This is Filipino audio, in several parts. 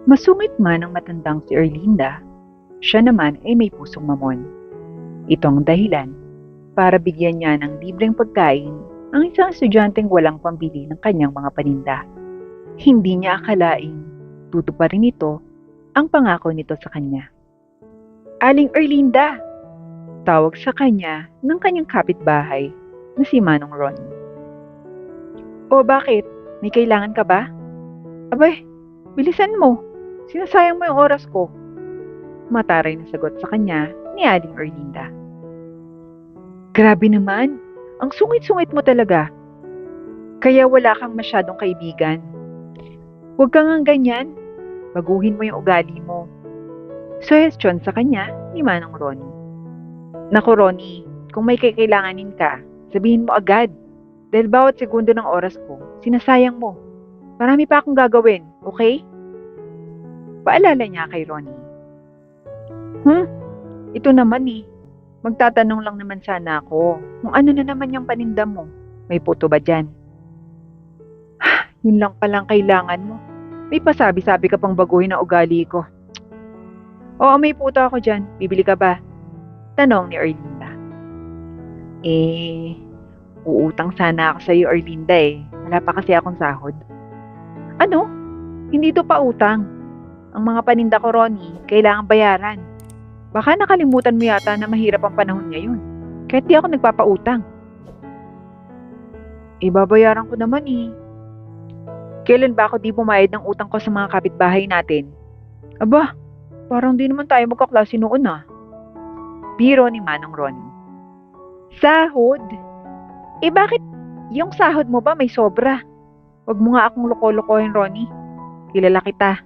Masungit man ang matandang si Erlinda, siya naman ay may pusong mamon. Ito ang dahilan para bigyan niya ng libreng pagkain ang isang estudyanteng walang pambili ng kanyang mga paninda. Hindi niya akalaing tutuparin nito ang pangako nito sa kanya. Aling Erlinda! Tawag sa kanya ng kanyang kapitbahay na si Manong Ron. O bakit? May kailangan ka ba? Abay, bilisan mo. Sinasayang mo yung oras ko. Mataray na sagot sa kanya ni Aling Erlinda. Grabe naman, ang sungit-sungit mo talaga. Kaya wala kang masyadong kaibigan. Huwag kang ang ganyan. Baguhin mo yung ugali mo. Suhestyon sa kanya ni Manong Ronnie. Naku Ronnie, kung may kailanganin ka, sabihin mo agad. Dahil bawat segundo ng oras ko, sinasayang mo. Marami pa akong gagawin, okay? Paalala niya kay Ronnie. Ito naman eh. Magtatanong lang naman sana ako kung ano na naman yung paninda mo. May puto ba dyan? Yun lang palang kailangan mo. May pasabi-sabi ka pang baguhin ang ugali ko. Oo, may puto ako dyan. Bibili ka ba? Tanong ni Erlinda. Uutang sana ako sa iyo, Erlinda eh. Wala pa kasi akong sahod. Ano? Hindi to pa utang. Ang mga paninda ko, Ronnie, kailangan bayaran. Baka nakalimutan mo yata na mahirap ang panahon ngayon. Kahit di ako nagpapautang. Babayaran ko naman eh. Kailan ba ako di bumayad ng utang ko sa mga kapitbahay natin? Aba, parang di naman tayo magkaklase noon ah. Biro ni Manong Ronnie. Sahod? Bakit yung sahod mo ba may sobra? Huwag mo nga akong loko-lokohin, Ronnie. Kilala kita.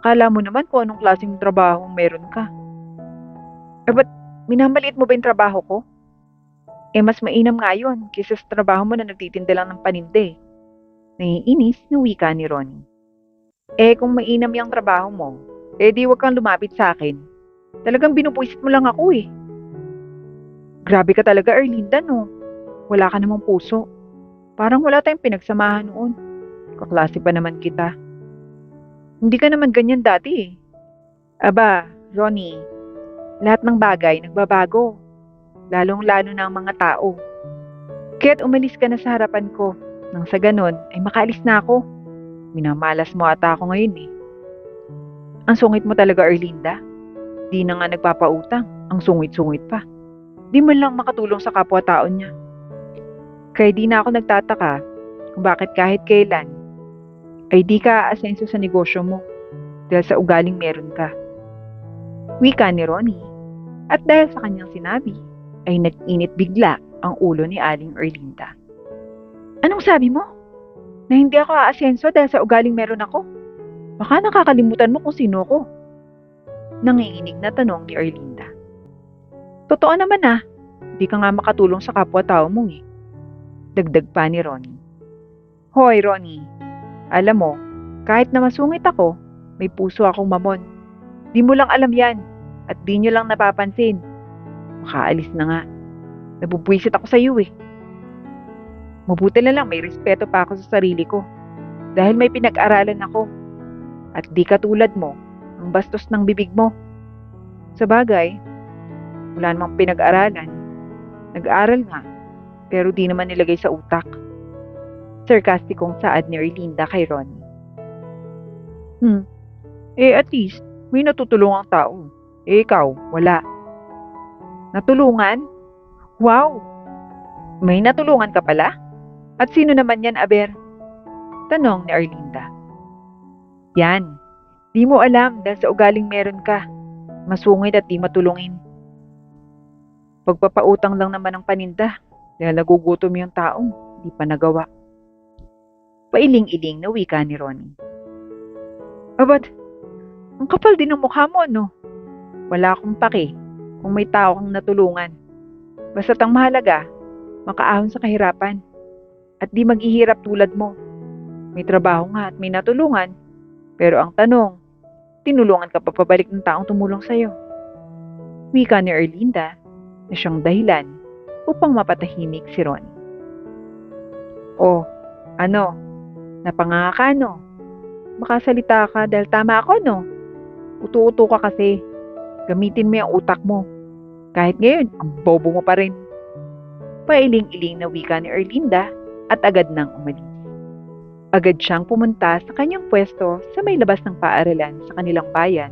Akala mo naman kung anong klaseng trabaho meron ka. Ba't minamaliit mo ba yung trabaho ko? Mas mainam nga yun kaysa sa trabaho mo na nagtitinda lang ng paninda eh. Naiinis na wika ni Ronnie. Kung mainam yung trabaho mo, di wag kang lumapit sa akin. Talagang binupuisit mo lang ako eh. Grabe ka talaga, Erlinda, no? Wala ka namang puso. Parang wala tayong pinagsamahan noon. Kaklase pa naman kita. Hindi ka naman ganyan dati eh. Aba, Ronnie, lahat ng bagay nagbabago. Lalong-lalo na ang mga tao. Kaya't umalis ka na sa harapan ko. Nang sa ganon ay makaalis na ako. Minamalas mo ata ako ngayon eh. Ang sungit mo talaga, Erlinda. Di na nga nagpapautang. Ang sungit-sungit pa. Di man lang makatulong sa kapwa-tao niya. Kaya di na ako nagtataka kung bakit kahit kailan ay di ka aasenso sa negosyo mo dahil sa ugaling meron ka. Wika ni Ronnie. At dahil sa kanyang sinabi, ay nag-init bigla ang ulo ni Aling Erlinda. Anong sabi mo? Na hindi ako aasenso dahil sa ugaling meron ako? Baka nakakalimutan mo kung sino ko. Nanginginig na tanong ni Erlinda. Totoo naman ah, di ka nga makatulong sa kapwa-tao mo eh. Dagdag pa ni Ronnie. Hoy Ronnie, alam mo, kahit na masungit ako, may puso akong mamon. Di mo lang alam yan at di nyo lang napapansin. Makaalis na nga. Nabubwisit ako sa iyo eh. Mabuti na lang may respeto pa ako sa sarili ko dahil may pinag-aralan ako at di katulad mo ang bastos ng bibig mo. Sa bagay, wala namang pinag-aralan. Nag-aral nga pero di naman nilagay sa utak. Sarkastikong saad ni Erlinda kay Ronnie. At least may natutulungang tao. Ikaw, wala. Natulungan? Wow! May natulungan ka pala? At sino naman yan, Aber? Tanong ni Erlinda. Yan. Di mo alam dahil sa ugaling meron ka. Masungit at di matulungin. Pagpapautang lang naman ng paninda dahil nagugutom yung taong di pa nagawa. Pailing-iling na wika ni Ronnie. Ba't? Ang kapal din ng mukha mo, no? Wala akong pake kung may tao kang natulungan. Basta't ang mahalaga, makaahon sa kahirapan. At di maghihirap tulad mo. May trabaho nga at may natulungan. Pero ang tanong, tinulungan ka pa pabalik ng taong tumulong sa'yo. Wika ni Erlinda na siyang dahilan upang mapatahimik si Ronnie. Napanganga ka no? makasalita ka dahil tama ako, no? Utu-uto ka kasi. Gamitin mo yung utak mo. Kahit ngayon, ang bobo mo pa rin. Pailing-iling na wika ni Erlinda at agad nang umalis. Agad siyang pumunta sa kanyang pwesto sa may labas ng paaralan sa kanilang bayan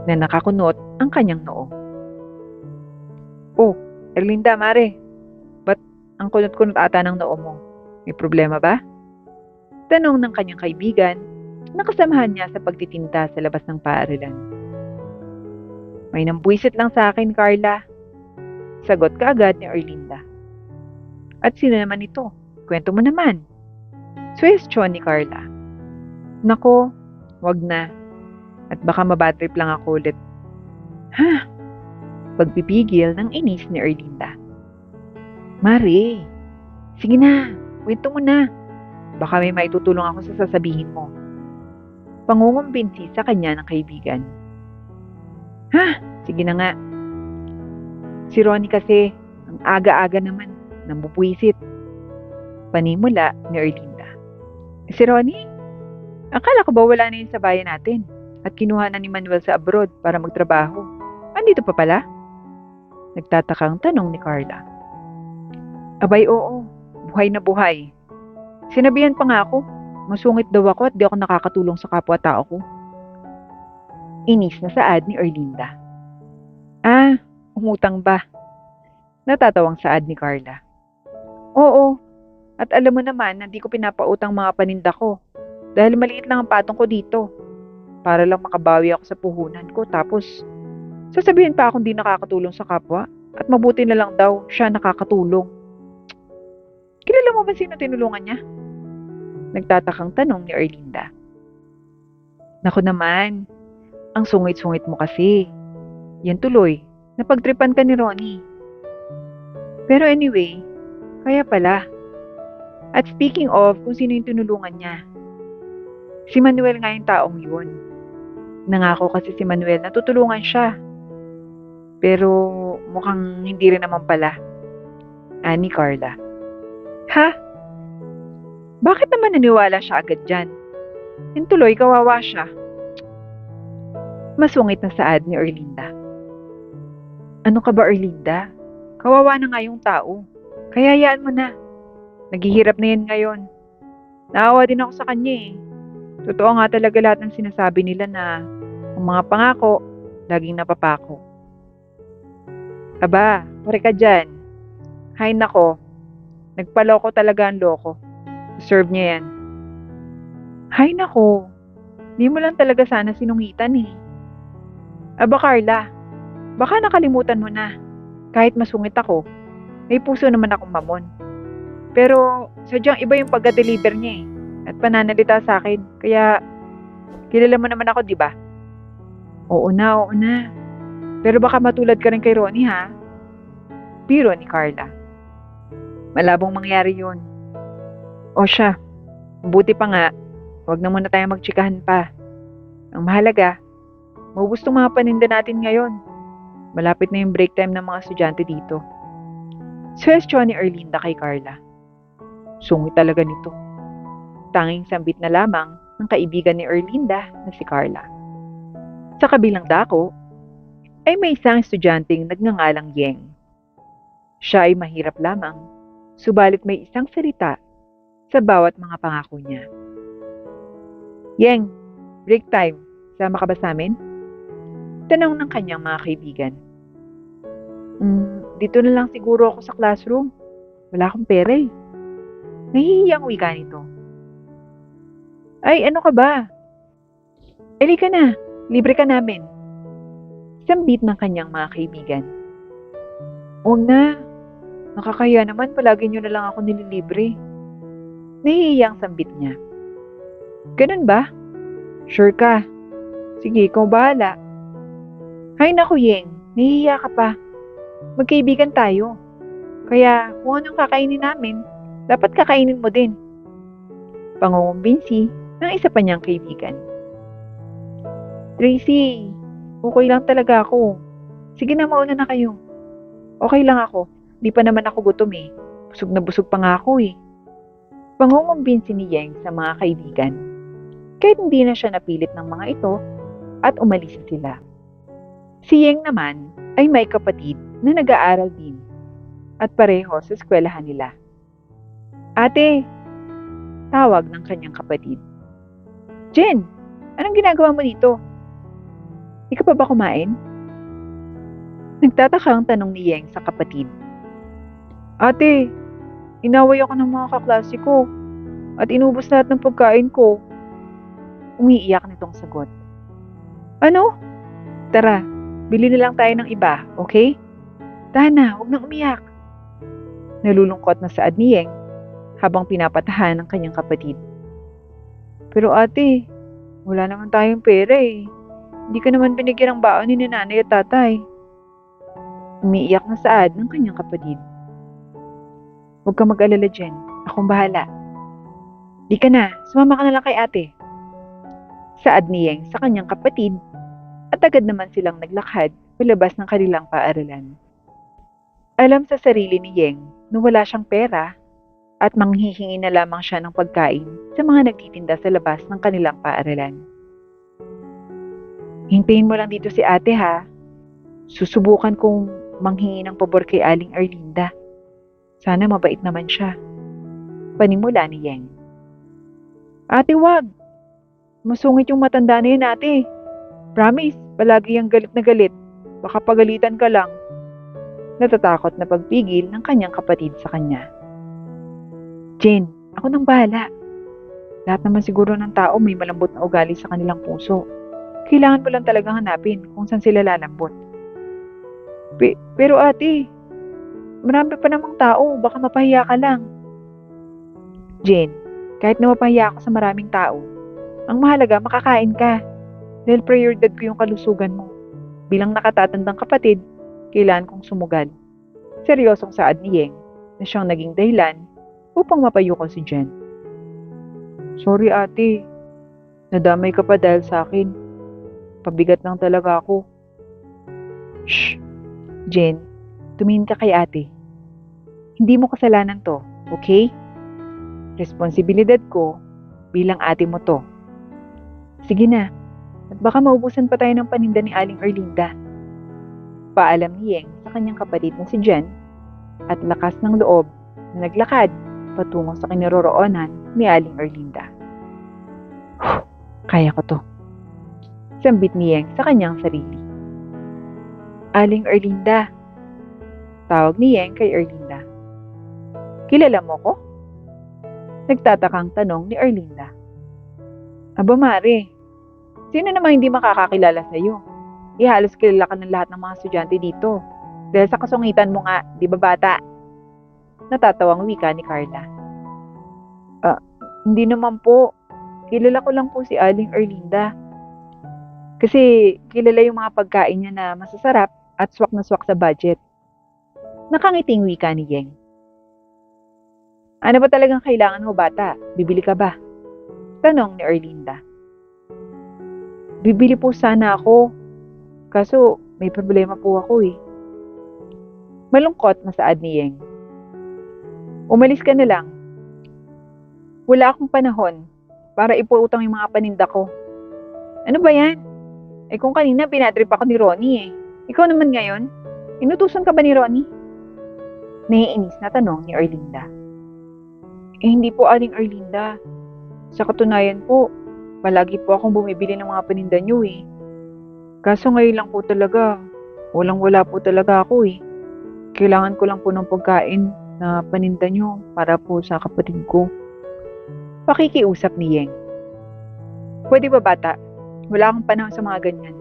na nakakunot ang kanyang noo. Oh, Erlinda, mare. Ba't ang kunot-kunot ata ng noo mo? May problema ba? Tanong ng kanyang kaibigan na kasamahan niya sa pagtitinda sa labas ng paaralan. May nambwisit lang sa akin, Carla. Sagot kaagad ni Erlinda. At sino naman ito? Kwento mo naman. Suwestyon ni Carla. Nako, wag na. At baka mabatrip lang ako ulit. Ha? Pagpipigil ng inis ni Erlinda. Mare, sige na, kwento mo na. Baka may maitutulong ako sa sasabihin mo. Pangungumbinsi sa kanya ng kaibigan. Ha? Sige na nga. Si Ronnie kasi, ang aga-aga naman, nambubwisit. Panimula ni Erlinda. Si Ronnie? Akala ko ba wala na yun sa bayan natin at kinuha na ni Manuel sa abroad para magtrabaho? Andito pa pala? Nagtatakang tanong ni Carla. Abay oo, buhay na buhay. Sinabihan pa nga ako, masungit daw ako at di ako nakakatulong sa kapwa-tao ko. Inis na saad ni Erlinda. Ah, umutang ba? Natatawang saad ni Carla. Oo, at alam mo naman na di ko pinapautang mga paninda ko dahil maliit lang ang patong ko dito para lang makabawi ako sa puhunan ko tapos sasabihin pa akong di nakakatulong sa kapwa at mabuti na lang daw siya nakakatulong. Kilala mo ba sino tinulungan niya? Nagtatakang tanong ni Erlinda. Naku naman, ang sungit-sungit mo kasi. Yan tuloy, napagtripan ka ni Ronnie. Pero anyway, kaya pala. At speaking of kung sino yung tinulungan niya, si Manuel nga yung taong yun. Nangako kasi si Manuel na tutulungan siya. Pero mukhang hindi rin naman pala. Ani Carla. Ha? Bakit naman naniwala siya agad dyan? Yung tuloy, kawawa siya. Masungit na saad ni Erlinda. Ano ka ba, Erlinda? Kawawa na nga yung tao. Kaya hayaan mo na. Naghihirap na yan ngayon. Naawa din ako sa kanya eh. Totoo nga talaga lahat ng sinasabi nila na ang mga pangako, laging napapako. Aba, pare ka dyan. Hay nako, nagpaloko talaga ang loko. Deserve niya yan. Hay nako, di mo lang talaga sana sinungitan eh. Aba Carla, baka nakalimutan mo na. Kahit masungit ako, may puso naman akong mamon. Pero sadyang iba yung pagka-deliver niya eh. At pananalita sa akin. Kaya kilala mo naman ako, di ba? Oo na, oo na. Pero baka matulad ka rin kay Ronnie ha? Biro ni Carla. Malabong mangyari yun. O siya, mabuti pa nga. Huwag na muna tayong magtsikahan pa. Ang mahalaga, maubos tong mga paninda natin ngayon. Malapit na yung break time ng mga estudyante dito. Suwestyon ni Erlinda kay Carla. Sungit talaga nito. Tanging sambit na lamang ng kaibigan ni Erlinda na si Carla. Sa kabilang dako, ay may isang estudyanteng nagngangalang Yeng. Siya ay mahirap lamang, subalit may isang salita sa bawat mga pangako niya. Yeng, break time. Sama ka ba sa amin? Tanong ng kanyang mga kaibigan. Dito na lang siguro ako sa classroom. Wala akong pera eh. Nahihiyang wika nito. Ay, ano ka ba? Halika na, libre ka namin. Sambit ng kanyang mga kaibigan. Huwag na, nakakaya naman palagi nyo na lang ako nililibre. Nahihiyang sambit niya. Ganun ba? Sure ka? Sige, ikaw bahala. Hay naku Yeng, nahihiya ka pa. Magkaibigan tayo. Kaya kung anong kakainin namin, dapat kakainin mo din. Pangungumbinsi ng isa pa niyang kaibigan. Tracy, okay lang talaga ako. Sige na, mauna na kayo. Okay lang ako. Di pa naman ako gutom eh. Busog na busog pa nga ako eh. Pangungumbinsi ni Yeng sa mga kaibigan. kahit hindi na siya napilit ng mga ito at umalis sila. Si Yeng naman ay may kapatid na nag-aaral din at pareho sa eskwelahan nila. Ate, tawag ng kanyang kapatid. Jen, anong ginagawa mo dito? Di ka pa ba kumain? Nagtataka ang tanong ni Yeng sa kapatid. Ate, inaway ako ng mga kaklase ko at inubos lahat ng pagkain ko. Umiiyak nitong sagot. Ano? Tara, bili na lang tayo ng iba, okay? Tahan na, huwag nang umiyak. Nalulungkot na saad ni Yeng habang pinapatahan ng kanyang kapatid. Pero ate, wala naman tayong pera eh. Hindi ka naman binigyan ng baon ni nanay at tatay. Umiiyak na saad ng kanyang kapatid. Huwag ka mag-alala dyan, akong bahala. Di ka na, sumama ka na lang kay ate. Saad ni Yeng sa kanyang kapatid at agad naman silang naglakad palabas ng kanilang paaralan. Alam sa sarili ni Yeng na wala siyang pera at manghihingi na lamang siya ng pagkain sa mga nagtitinda sa labas ng kanilang paaralan. Hintayin mo lang dito si ate ha. Susubukan kong manghingi ng pabor kay Aling Erlinda. Sana mabait naman siya. Panimula ni Yeng. Ate wag! Masungit yung matanda na yun ate. Promise, palagi yung galit na galit. Baka pagalitan ka lang. Natatakot na pagpigil ng kanyang kapatid sa kanya. Jen, ako nang bahala. Lahat naman siguro ng tao may malambot na ugali sa kanilang puso. Kailangan mo lang talagang hanapin kung saan sila lalambot. Pero ate, marami pa namang tao, baka mapahiya ka lang. Jen, kahit na mapahiya ako sa maraming tao, ang mahalaga makakain ka. Dahil prioridad ko yung kalusugan mo. Bilang nakatatandang kapatid, kailangan kong sumugad. Seryosong saad ni Yeng na siyang naging dahilan upang mapayuko si Jen. Sorry ate, nadamay ka pa dahil sa akin. Pabigat lang talaga ako. Shh! Jen, tumingin ka kay ate. Hindi mo kasalanan to, okay? Responsibilidad ko bilang ate mo to. Sige na, at baka maubusan pa tayo ng paninda ni Aling Erlinda. Paalam ni Yeng sa kanyang kapatid na si Jen at lakas ng loob na naglakad patungo sa kinaroroonan ni Aling Erlinda. Kaya ko to. Sambit ni Yeng sa kanyang sarili. Aling Erlinda. Tawag ni Yeng kay Erlinda. Kilala mo ko? Nagtatakang tanong ni Erlinda. Aba Mare, sino namang hindi makakakilala sa iyo? Halos kilala ka ng lahat ng mga estudyante dito. Dahil sa kasungitan mo nga, di ba bata? Natatawang wika ni Carla. Hindi naman po. Kilala ko lang po si Aling Erlinda. Kasi kilala yung mga pagkain niya na masasarap at swak na swak sa budget. Nakangiting wika ni Yeng. Ano ba talagang kailangan mo bata? Bibili ka ba? Tanong ni Erlinda. Bibili po sana ako. Kaso may problema po ako eh. Malungkot na saad ni Yeng. Umalis ka na lang. Wala akong panahon para ipuutang yung mga paninda ko. Ano ba yan? Eh kung kanina pinatrip ako ni Ronnie eh. Ikaw naman ngayon? Inutusan ka ba ni Ronnie? Naiinis na tanong ni Erlinda. Eh hindi po Aling Erlinda. Sa katunayan po, palagi po akong bumibili ng mga paninda niyo eh. Kaso ngayon lang po talaga, walang-wala po talaga ako eh. Kailangan ko lang po ng pagkain na paninda niyo para po sa kapatid ko. Pakikiusap ni Yeng. Pwede ba bata? Wala akong panahon sa mga ganyan.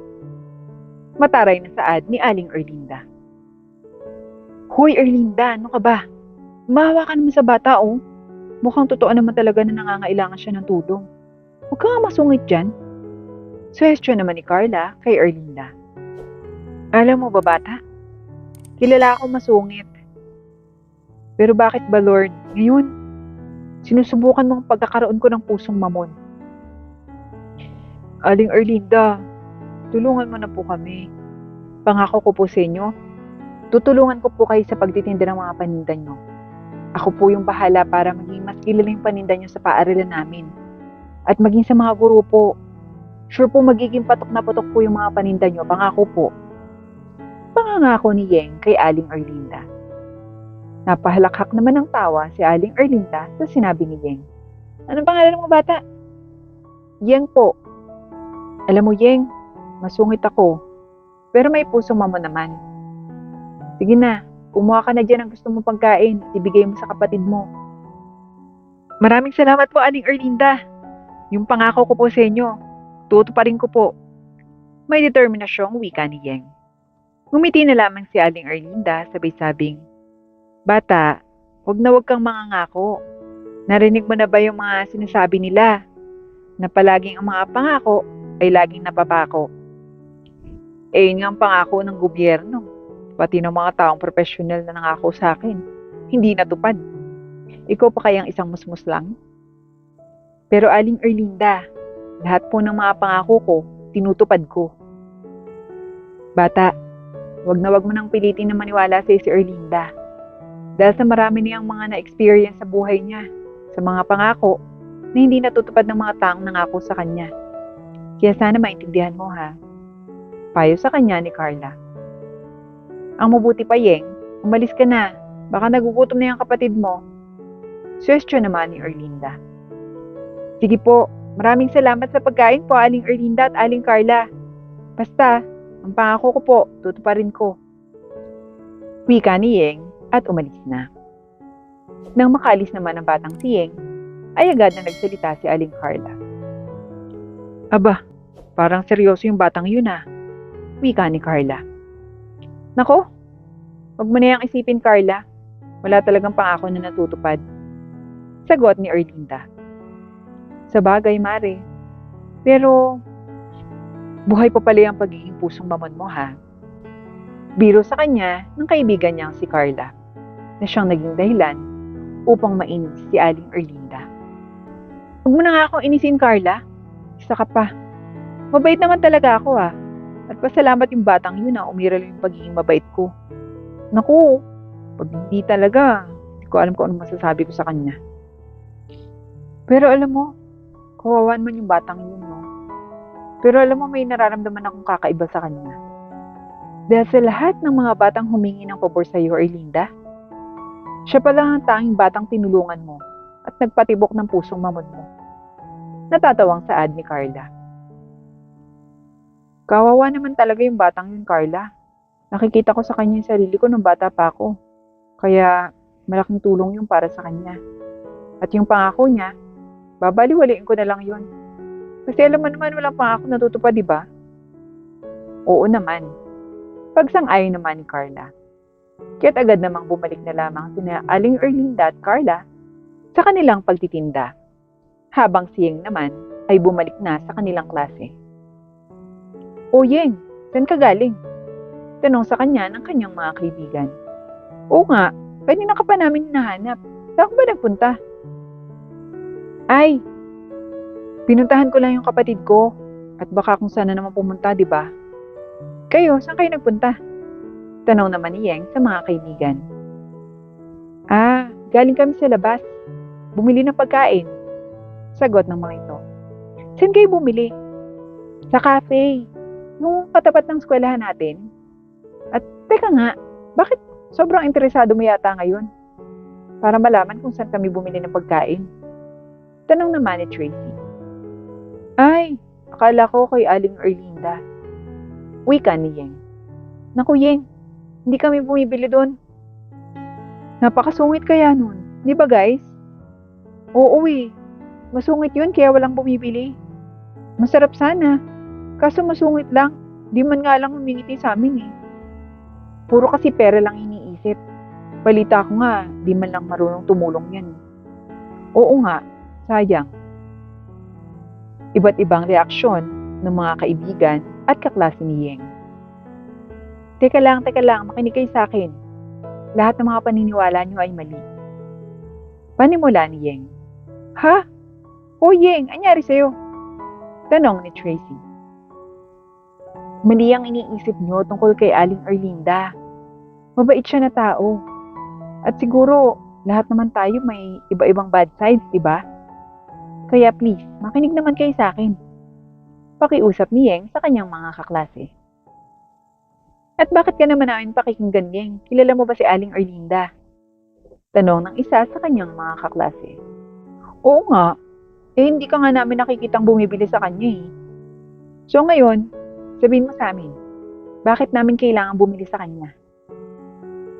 Mataray na saad ni Aling Erlinda. Hoy Erlinda, ano ka ba? Maawa ka naman sa bata oh. Mukhang totoo naman talaga na nangangailangan siya ng tulong. Huwag ka nga masungit dyan. Suwestyon naman ni Carla kay Erlinda. Alam mo ba bata? Kilala ako masungit. Pero bakit ba Lord, ngayon, sinusubukan mong pagkakaroon ko ng pusong mamon? Aling Erlinda, tulungan mo na po kami. Pangako ko po sa inyo, tutulungan ko po kayo sa pagtitinda ng mga paninda nyo. Ako po yung bahala para maging mas kilala yung paninda nyo sa paaralan namin. At maging sa mga guro po. Sure po magiging patok na patok po yung mga paninda nyo, pangako po. Pangangako ni Yeng kay Aling Erlinda. Napahalakhak naman ng tawa si Aling Erlinda sa sinabi ni Yeng. Anong pangalan mo bata? Yeng po. Alam mo Yeng, masungit ako. Pero may pusong mamo naman. Sige na, kumuha ka na dyan ang gusto mong pagkain at ibigay mo sa kapatid mo. Maraming salamat po Aling Erlinda. Yung pangako ko po sa inyo, tutuparin ko po. May determinasyong wika ni Yeng. Ngumiti na lamang si Aling Erlinda sabay-sabing, Bata, wag kang mangangako. Narinig mo na ba yung mga sinasabi nila? Na palaging ang mga pangako ay laging napapako. Yun nga ang pangako ng gobyerno. Pati ng mga taong profesional na nangako sa akin. Hindi natupad. Ikaw pa kayang isang musmus lang? Pero Aling Erlinda, lahat po ng mga pangako ko, tinutupad ko. Bata, wag mo nang pilitin na maniwala sa si Erlinda. Dahil sa marami niyang mga na-experience sa buhay niya, sa mga pangako na hindi natutupad ng mga taong nangako sa kanya. Kaya sana maintindihan mo ha. Payo sa kanya ni Carla. Ang mabuti pa Yeng, umalis ka na. Baka nagugutom na yung kapatid mo. Suwestyon naman ni Erlinda. Sige po, maraming salamat sa pagkain po Aling Erlinda at Aling Carla. Basta, ang pangako ko po, tutuparin ko. Wika ni Yeng at umalis na. Nang makaalis naman ang batang si Yeng, ay agad na nagsalita si Aling Carla. Aba, parang seryoso yung batang yun ah. Wika ni Carla. Nako, wag mo na yung isipin Carla. Wala talagang pangako na natutupad. Sagot ni Erlinda. Sa bagay, Mare. Pero, buhay pa pala yung pagiging pusong mamon mo ha. Biro sa kanya ng kaibigan niyang si Carla na siyang naging dahilan upang mainis si Aling Erlinda. Huwag mo na nga akong inisin, Carla. Isa ka pa. Mabait naman talaga ako ah. At pasalamat yung batang yun na umiral yung pagiging mabait ko. Naku, pag hindi talaga, hindi ko alam kung ano masasabi ko sa kanya. Pero alam mo, kawawan man yung batang yun, no? Pero alam mo, may nararamdaman akong kakaiba sa kanya. Dahil sa lahat ng mga batang humingi ng pabor sa iyo, Erlinda, siya pala ang tanging batang tinulungan mo at nagpatibok ng pusong mamon mo. Natatawang saad ni Carla. Kawawa naman talaga yung batang yun, Carla. Nakikita ko sa kanya yung sarili ko nung bata pa ako. Kaya malaking tulong yung para sa kanya. At yung pangako niya, babaliwaliin ko na lang yun. Kasi alam mo naman walang pangako natutupad, di ba? Oo naman. Pagsang-ayon naman ni Carla. Kaya't agad namang bumalik na lamang sina Aling Erlinda at Carla sa kanilang pagtitinda. Habang si Yeng naman ay bumalik na sa kanilang klase. O Yeng, saan ka galing? Tanong sa kanya ng kanyang mga kaibigan. Oo nga, kanina ka pa namin hinahanap. Saan ka ba nagpunta? Ay, pinuntahan ko lang yung kapatid ko at baka kung sana naman pumunta, di ba? Kayo, saan kayo nagpunta? Tanong naman ni Yeng sa mga kaibigan. Ah, galing kami sa labas. Bumili ng pagkain. Sagot ng mga ito. Saan kayo bumili? Sa cafe. Yung katapat ng eskwelahan natin. At teka nga, bakit sobrang interesado mo yata ngayon? Para malaman kung saan kami bumili ng pagkain. Tanong naman ni Tracy. Ay, akala ko kay Aling Erlinda. Wika ni Yeng. Naku Yeng, hindi kami bumibili doon. Napakasungit kaya nun, di ba guys? Oo eh, masungit yun kaya walang bumibili. Masarap sana, kaso masungit lang, di man nga lang humingiti sa amin eh. Puro kasi pera lang iniisip. Balita ko nga, di man lang marunong tumulong yan. Oo nga, sayang. Iba't ibang reaksyon ng mga kaibigan at kaklase ni Yeng. Teka lang, makinig kayo sa akin. Lahat ng mga paniniwala niyo ay mali. Panimula ni Yeng. Ha? O Yeng, anyari sa'yo? Tanong ni Tracy. Mali ang iniisip niyo tungkol kay Aling Erlinda. Mabait siya na tao. At siguro, lahat naman tayo may iba-ibang bad sides, di ba? Kaya please, makinig naman kayo sa akin. Pakiusap ni Yeng sa kanyang mga kaklase. At bakit ka naman namin pakikinggan, Yeng? Kilala mo ba si Aling Erlinda? Tanong ng isa sa kanyang mga kaklase. Oo nga, hindi ka nga namin nakikitang bumibili sa kanya eh. So ngayon, sabihin mo sa amin, bakit namin kailangan bumili sa kanya?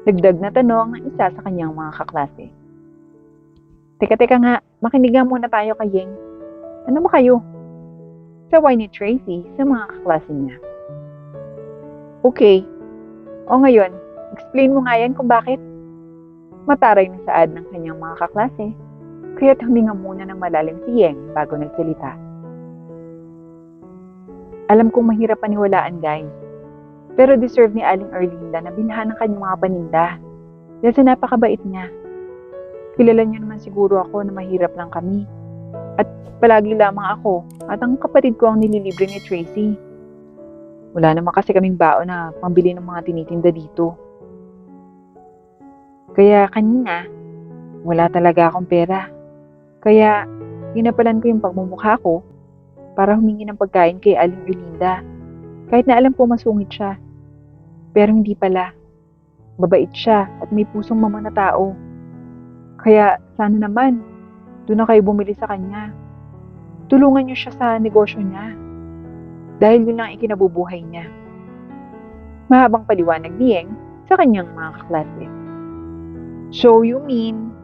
Dagdag na tanong ng isa sa kanyang mga kaklase. Teka nga, makinig nga muna tayo kay Yeng. Ano ba kayo? Saway ni Tracy sa mga kaklase niya. Okay. O ngayon, explain mo nga yan kung bakit. Mataray na saad ng kanyang mga kaklase, kaya't huminga muna ng malalim si Yeng bago nagsalita. Alam kong mahirap paniwalaan, guys. Pero deserve ni Aling Erlinda na bilhan ng kanyang mga paninda. Dahil sa napakabait niya. Kilala niyo naman siguro ako na mahirap lang kami. At palagi lamang ako at ang kapatid ko ang nililibre ni Tracy. Wala naman kasi kaming baon na pambili ng mga tinitinda dito. Kaya kanina, wala talaga akong pera. Kaya hinapalan ko yung pagmumukha ko para humingi ng pagkain kay Aling Erlinda. Kahit na alam ko masungit siya. Pero hindi pala. Mabait siya at may pusong mama na tao. Kaya sana naman, doon na kayo bumili sa kanya. Tulungan niyo siya sa negosyo niya. Dahil yun lang ikinabubuhay niya. Mahabang paliwanag ni Yeng sa kanyang mga kaklase. So you mean,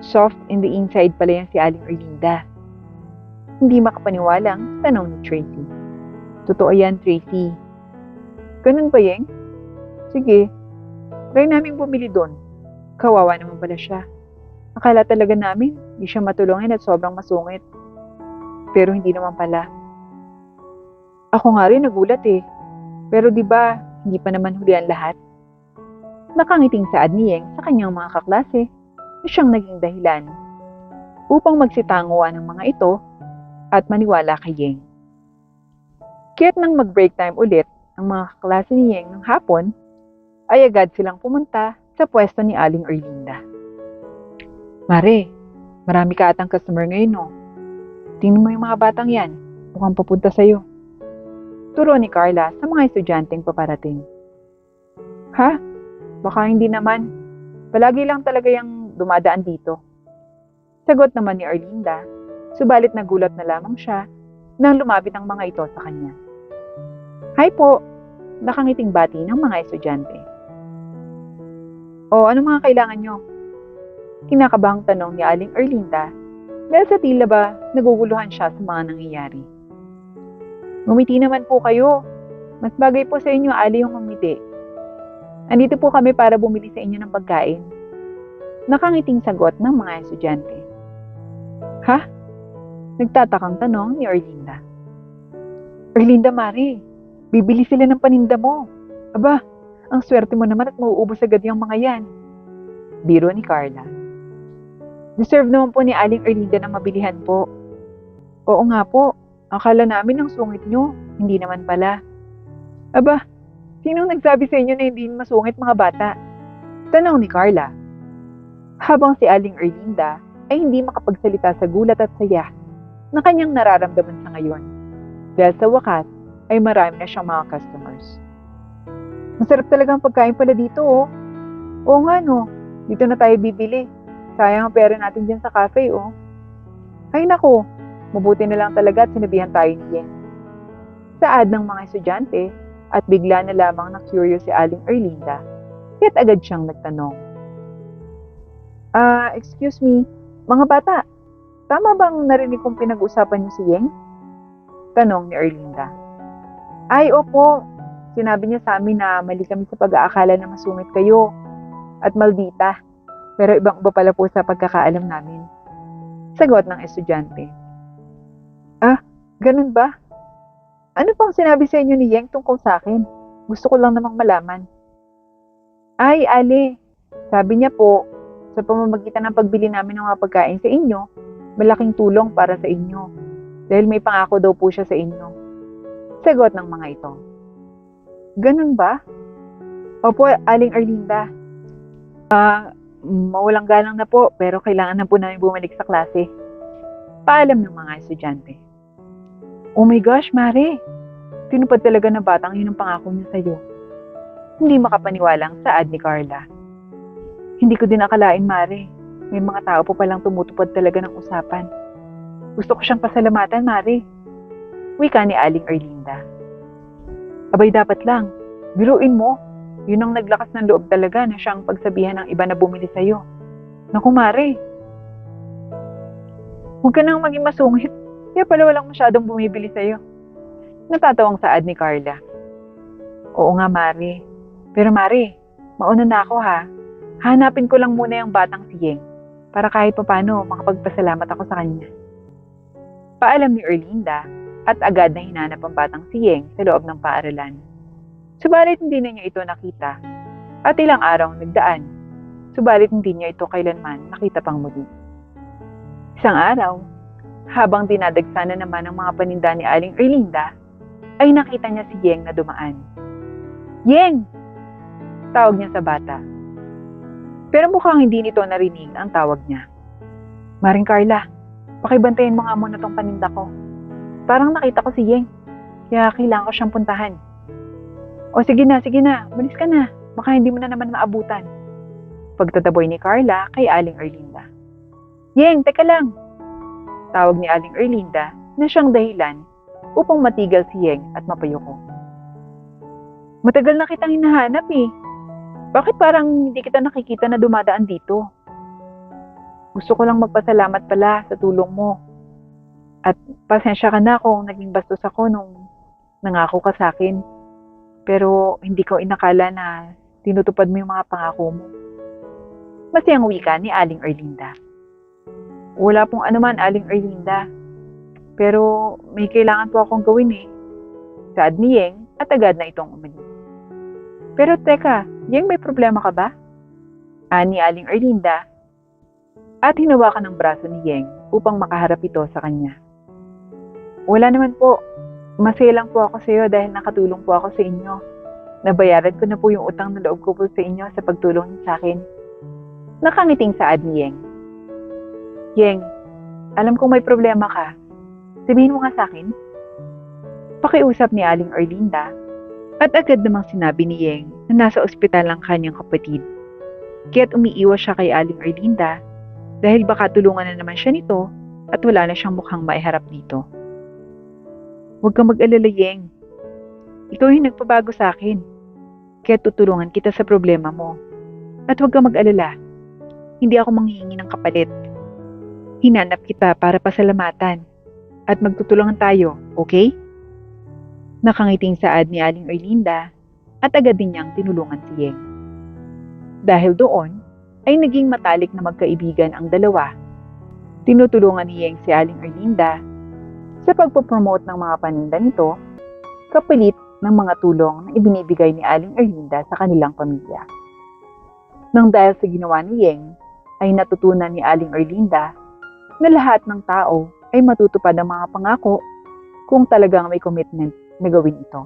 soft in the inside pala yan si Aling Erlinda? Hindi makapaniwalang tanong ni Tracy. Totoo yan, Tracy. Ganun ba, Yeng? Sige, try namin bumili doon. Kawawa naman pala siya. Akala talaga namin, hindi siya matulungin at sobrang masungit. Pero hindi naman pala. Ako nga rin nagulat eh. Pero di ba hindi pa naman huli ang lahat? Nakangiting saad ni Yeng sa kanyang mga kaklase na siyang naging dahilan upang magsitanguan ng mga ito at maniwala kay Yeng. Kaya't nang mag-break time ulit ang mga kaklase ni Yeng ng hapon, ay agad silang pumunta sa pwesto ni Aling Erlinda. Mare, marami ka atang customer ngayon no? Tingnan mo yung mga batang yan, mukhang papunta sa'yo. Turo ni Carla sa mga estudyanteng paparating. Ha? Baka hindi naman. Palagi lang talaga yung dumadaan dito. Sagot naman ni Erlinda, subalit nagulat na lamang siya nang lumapit ang mga ito sa kanya. Hi po! Nakangiting bati ng mga estudyante. O, ano mga kailangan nyo? Kinakabahang tanong ni Aling Erlinda dahil sa tila ba naguguluhan siya sa mga nangyayari. Ngumiti naman po kayo. Mas bagay po sa inyo, Ali, yung ngumiti. Andito po kami para bumili sa inyo ng pagkain. Nakangiting sagot ng mga estudyante. Ha? Nagtatakang tanong ni Erlinda. Erlinda, Mari, bibili sila ng paninda mo. Aba, ang swerte mo naman at mauubos agad yung mga yan. Biro ni Carla. Deserve naman po ni Aling Erlinda na mabilihan po. Oo nga po, akala namin ang sungit nyo, hindi naman pala. Aba, sinong nagsabi sa inyo na hindi masungit mga bata? Tanong ni Carla. Habang si Aling Erlinda ay hindi makapagsalita sa gulat at saya na kanyang nararamdaman sa ngayon. Dahil sa wakas ay marami na siyang mga customers. Masarap talagang pagkain pala dito oh. Oo nga no, dito na tayo bibili. Sayang ang pera natin dyan sa cafe oh. Ay nako, mabuti na lang talaga at sinabihan tayo ni Yeng. Saad ng mga estudyante at bigla na lamang na-curious si Aling Erlinda, kaya't agad siyang nagtanong. Excuse me, mga bata, tama bang narinig kong pinag-usapan niyo si Yeng? Tanong ni Erlinda. Ay opo, sinabi niya sa amin na mali kami sa pag-aakala na masungit kayo at maldita. Pero ibang-iba pala po sa pagkakaalam namin. Sagot ng estudyante. Ah, ganun ba? Ano pang sinabi sa inyo ni Yeng tungkol sa akin? Gusto ko lang namang malaman. Ay, Ali, sabi niya po, sa pamamagitan ng pagbili namin ng mga pagkain sa inyo, malaking tulong para sa inyo. Dahil may pangako daw po siya sa inyo. Sagot ng mga ito. Ganun ba? Opo, Aling Erlinda. Mawalang galang na po, pero kailangan na po namin bumalik sa klase. Paalam ng mga estudyante. Oh my gosh, Mare! Tinupad talaga na batang yun ang pangako niya sa'yo. Hindi makapaniwalang saad ni Carla. Hindi ko din akalain, Mare. May mga tao po palang tumutupad talaga ng usapan. Gusto ko siyang pasalamatan, Mare. Wika ni Aling Erlinda. Abay dapat lang. Biruin mo. Yun ang naglakas ng loob talaga na siyang pagsabihan ng iba na bumili sa'yo. Naku, Mare. Huwag ka nang maging masungit. Kaya pala walang masyadong bumibili sa'yo. Natatawang saad ni Carla. Oo nga, Mare. Pero Mare, mauna na ako ha. Hanapin ko lang muna yung batang si Yeng para kahit papano makapagpasalamat ako sa kanya. Paalam ni Erlinda at agad na hinanap ang batang si Yeng sa loob ng paaralan. Subalit hindi na niya ito nakita at ilang araw nagdaan. Subalit hindi niya ito kailanman nakita pang muli. Isang araw, habang dinadagsa na naman ang mga paninda ni Aling Erlinda, ay nakita niya si Yeng na dumaan. Yeng! Tawag niya sa bata. Pero mukhang hindi nito narinig ang tawag niya. Maring Carla, pakibantayin mo nga muna tong paninda ko. Parang nakita ko si Yeng, kaya kailangan ko siyang puntahan. O sige na, malis ka na. Baka hindi mo na naman maabutan. Pagtataboy ni Carla kay Aling Erlinda. Yeng, teka lang! Tawag ni Aling Erlinda na siyang dahilan upang matigil si Yeng at mapayuko. Matagal na kitang hinahanap eh. Bakit parang hindi kita nakikita na dumadaan dito? Gusto ko lang magpasalamat pala sa tulong mo. At pasensya ka na kung naging bastos ako nung nangako ka sa akin. Pero hindi ko inakala na tinutupad mo yung mga pangako mo. Masayang wika ni Aling Erlinda. Wala pong anuman, Aling Erlinda. Pero may kailangan po akong gawin eh. Saad ni Yeng at agad na itong umalis. Pero teka, Yeng, may problema ka ba? Ani Aling Erlinda at hinawakan ng braso ni Yeng upang makaharap ito sa kanya. Wala naman po. Masaya lang po ako sa iyo dahil nakatulong po ako sa inyo. Nabayaran ko na po yung utang na loob ko po sa inyo sa pagtulong niyo sa akin. Nakangiting saad ni Yeng. Yeng, alam kong may problema ka. Sabihin mo nga sa akin. Pakiusap ni Aling Erlinda at agad namang sinabi ni Yeng na nasa ospital ang kanyang kapatid. Kaya't umiiwas siya kay Aling Erlinda dahil baka tulungan na naman siya nito at wala na siyang mukhang maiharap dito. Huwag kang mag-alala, Yeng. Ikaw yung nagpabago sa akin. Kaya tutulungan kita sa problema mo. At huwag kang mag-alala. Hindi ako manghihingi ng kapalit. Hinanap kita para pasalamatan. At magtutulungan tayo, okay? Nakangiting saad ni Aling Erlinda at agad din niyang tinulungan si Yeng. Dahil doon, ay naging matalik na magkaibigan ang dalawa. Tinutulungan ni Yeng si Aling Erlinda sa pagpopromote ng mga paninda nito, kapalit ng mga tulong na ibinibigay ni Aling Erlinda sa kanilang pamilya. Nang dahil sa ginawa ni Yeng, ay natutunan ni Aling Erlinda na lahat ng tao ay matutupad ang mga pangako kung talagang may commitment na gawin ito.